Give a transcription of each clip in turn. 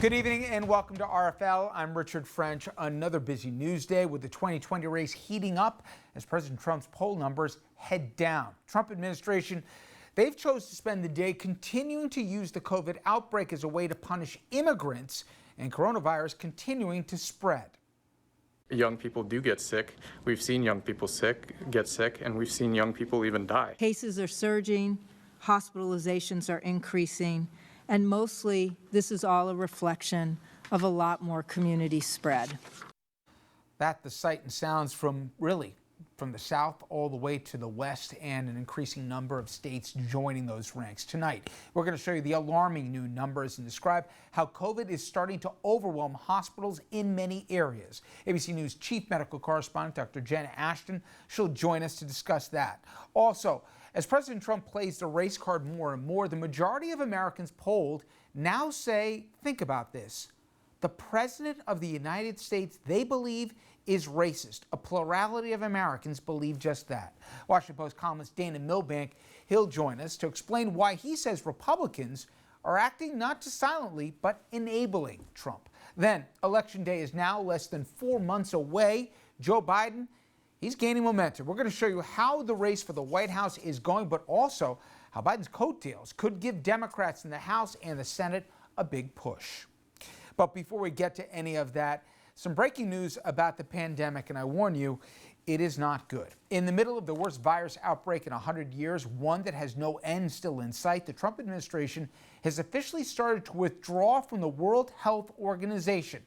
Good evening and welcome to RFL. I'm Richard French. Another busy news day with the 2020 race heating up as President Trump's poll numbers head down. Trump administration, they've chosen to spend the day continuing to use the COVID outbreak as a way to punish immigrants and coronavirus continuing to spread. Young people do get sick. We've seen young people get sick, and we've seen young people even die. Cases are surging, hospitalizations are increasing, and mostly this is all a reflection of a lot more community spread. That the sight and sounds from the south all the way to the west, and an increasing number of states joining those ranks. Tonight, we're going to show you the alarming new numbers and describe how COVID is starting to overwhelm hospitals in many areas. ABC News chief medical correspondent Dr. Jenna Ashton, she'll join us to discuss that. Also, as President Trump plays the race card more and more, the majority of Americans polled now say, think about this, the President of the United States, they believe, is racist. A plurality of Americans believe just that. Washington Post columnist Dana Milbank, he'll join us to explain why he says Republicans are acting not just silently, but enabling Trump. Then, Election Day is now less than 4 months away. Joe Biden, he's gaining momentum. We're going to show you how the race for the White House is going, but also how Biden's coattails could give Democrats in the House and the Senate a big push. But before we get to any of that, some breaking news about the pandemic, and I warn you, it is not good. In the middle of the worst virus outbreak in 100 years, one that has no end still in sight, the Trump administration has officially started to withdraw from the World Health Organization.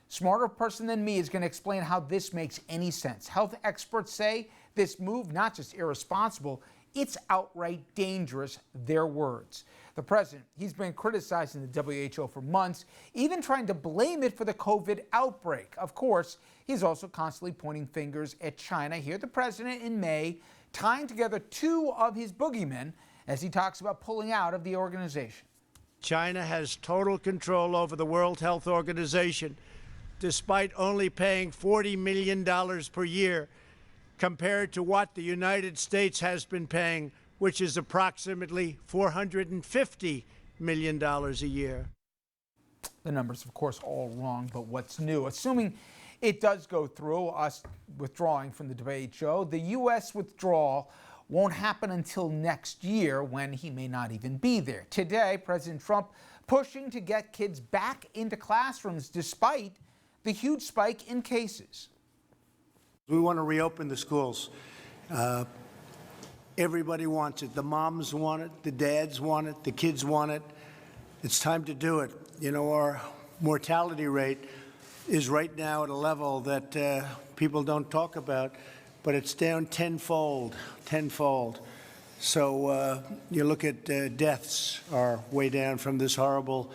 Smarter person than me is going to explain how this makes any sense. Health experts say this move, not just irresponsible, it's outright dangerous, their words. The president, he's been criticizing the WHO for months, even trying to blame it for the COVID outbreak. Of course, he's also constantly pointing fingers at China. Here, the president in May, tying together two of his boogeymen as he talks about pulling out of the organization. China has total control over the World Health Organization, despite only paying $40 million per year, compared to what the United States has been paying, which is approximately $450 million a year. The numbers, of course, all wrong, but what's new? Assuming it does go through, us withdrawing from the WHO, the U.S. withdrawal won't happen until next year, when he may not even be there. Today, President Trump pushing to get kids back into classrooms despite the huge spike in cases. We want to reopen the schools. Everybody wants it. The moms want it, the dads want it, the kids want it. It's time to do it. You know, our mortality rate is right now at a level that people don't talk about, but it's down tenfold. So you look at deaths are way down from this horrible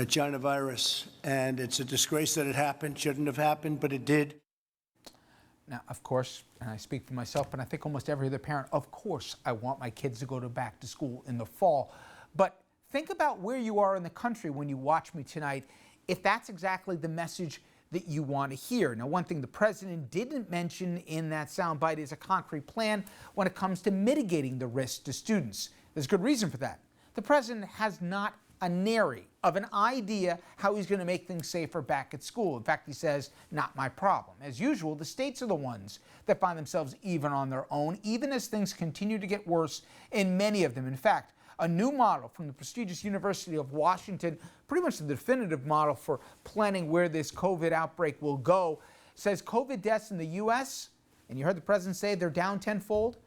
China virus, and it's a disgrace that it happened. Shouldn't have happened, but it did. Now, of course, and I speak for myself, but I think almost every other parent, of course, I want my kids to go back to school in the fall. But think about where you are in the country when you watch me tonight, if that's exactly the message that you want to hear. Now, one thing the president didn't mention in that soundbite is a concrete plan when it comes to mitigating the risk to students. There's good reason for that. The president has not a nary of an idea how he's going to make things safer back at school. In fact, he says, not my problem. As usual, the states are the ones that find themselves even on their own, even as things continue to get worse in many of them. In fact, a new model from the prestigious University of Washington, pretty much the definitive model for planning where this COVID outbreak will go, says COVID deaths in the U.S., and you heard the president say they're down tenfold,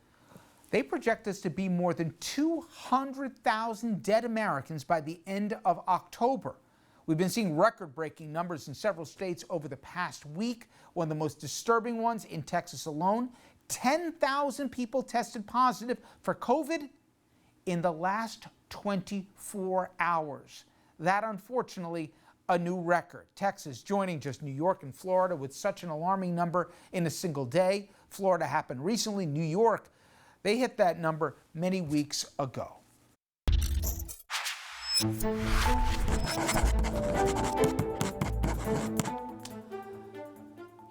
they project us to be more than 200,000 dead Americans by the end of October. We've been seeing record-breaking numbers in several states over the past week. One of the most disturbing ones in Texas alone, 10,000 people tested positive for COVID in the last 24 hours. That, unfortunately, a new record. Texas joining just New York and Florida with such an alarming number in a single day. Florida happened recently. New York, they hit that number many weeks ago.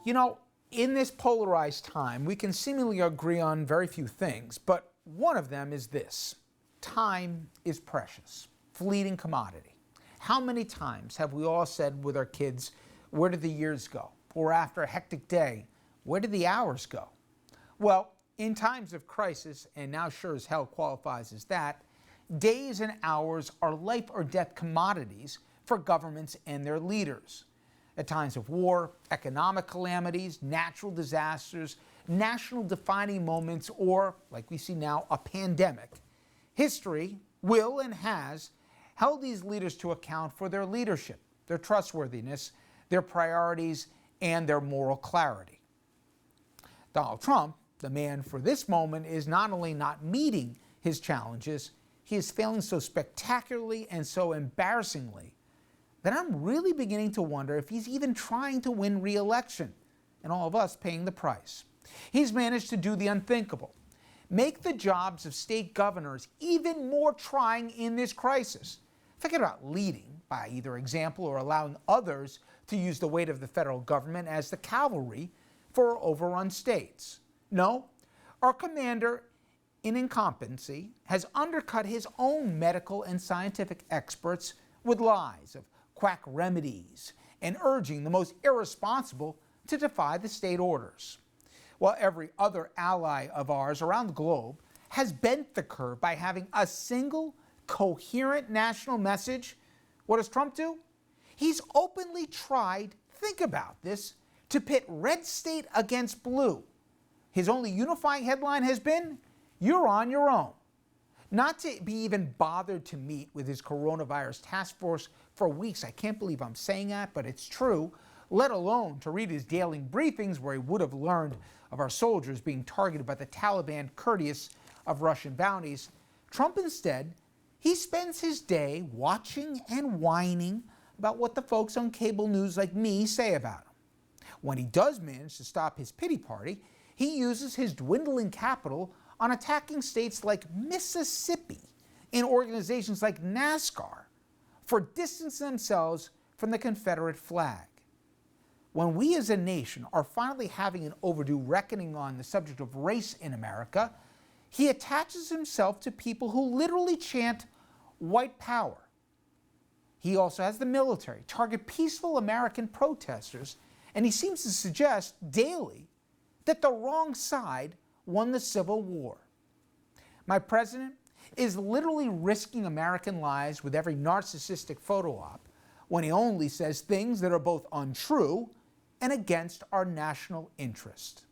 You know, in this polarized time, we can seemingly agree on very few things, but one of them is this: time is precious, fleeting commodity. How many times have we all said with our kids, where did the years go? Or after a hectic day, where did the hours go? Well, in times of crisis, and now sure as hell qualifies as that, days and hours are life or death commodities for governments and their leaders. At times of war, economic calamities, natural disasters, national defining moments, or, like we see now, a pandemic, history will and has held these leaders to account for their leadership, their trustworthiness, their priorities, and their moral clarity. Donald Trump, the man for this moment, is not only not meeting his challenges, he is failing so spectacularly and so embarrassingly that I'm really beginning to wonder if he's even trying to win re-election, and all of us paying the price. He's managed to do the unthinkable, make the jobs of state governors even more trying in this crisis. Forget about leading by either example or allowing others to use the weight of the federal government as the cavalry for overrun states. No, our commander in incompetency has undercut his own medical and scientific experts with lies of quack remedies and urging the most irresponsible to defy the state orders. While every other ally of ours around the globe has bent the curve by having a single coherent national message, what does Trump do? He's openly tried, think about this, to pit red state against blue. His only unifying headline has been, "You're on your own." Not to be even bothered to meet with his coronavirus task force for weeks. I can't believe I'm saying that, but it's true. Let alone to read his daily briefings where he would have learned of our soldiers being targeted by the Taliban courteous of Russian bounties. Trump instead, he spends his day watching and whining about what the folks on cable news like me say about him. When he does manage to stop his pity party, he uses his dwindling capital on attacking states like Mississippi and organizations like NASCAR for distancing themselves from the Confederate flag. When we as a nation are finally having an overdue reckoning on the subject of race in America, he attaches himself to people who literally chant white power. He also has the military target peaceful American protesters, and he seems to suggest daily that the wrong side won the Civil War. My president is literally risking American lives with every narcissistic photo op when he only says things that are both untrue and against our national interest.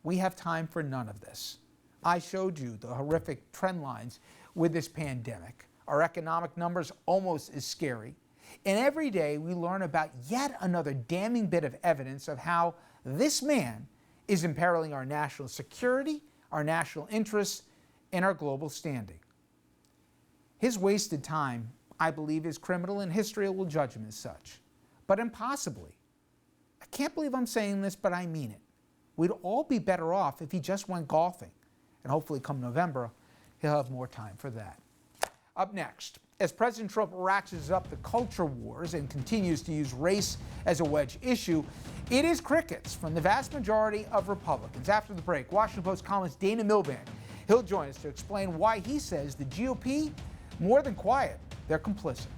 We have time for none of this. I showed you the horrific trend lines with this pandemic. Our economic numbers almost as scary. And every day we learn about yet another damning bit of evidence of how this man is imperiling our national security, our national interests, and our global standing. His wasted time, I believe, is criminal, and history will judge him as such. But impossibly, I can't believe I'm saying this, but I mean it, we'd all be better off if he just went golfing. And hopefully come November, he'll have more time for that. Up next, as President Trump ratchets up the culture wars and continues to use race as a wedge issue, it is crickets from the vast majority of Republicans. After the break, Washington Post columnist Dana Milbank, he'll join us to explain why he says the GOP, more than quiet, they're complicit.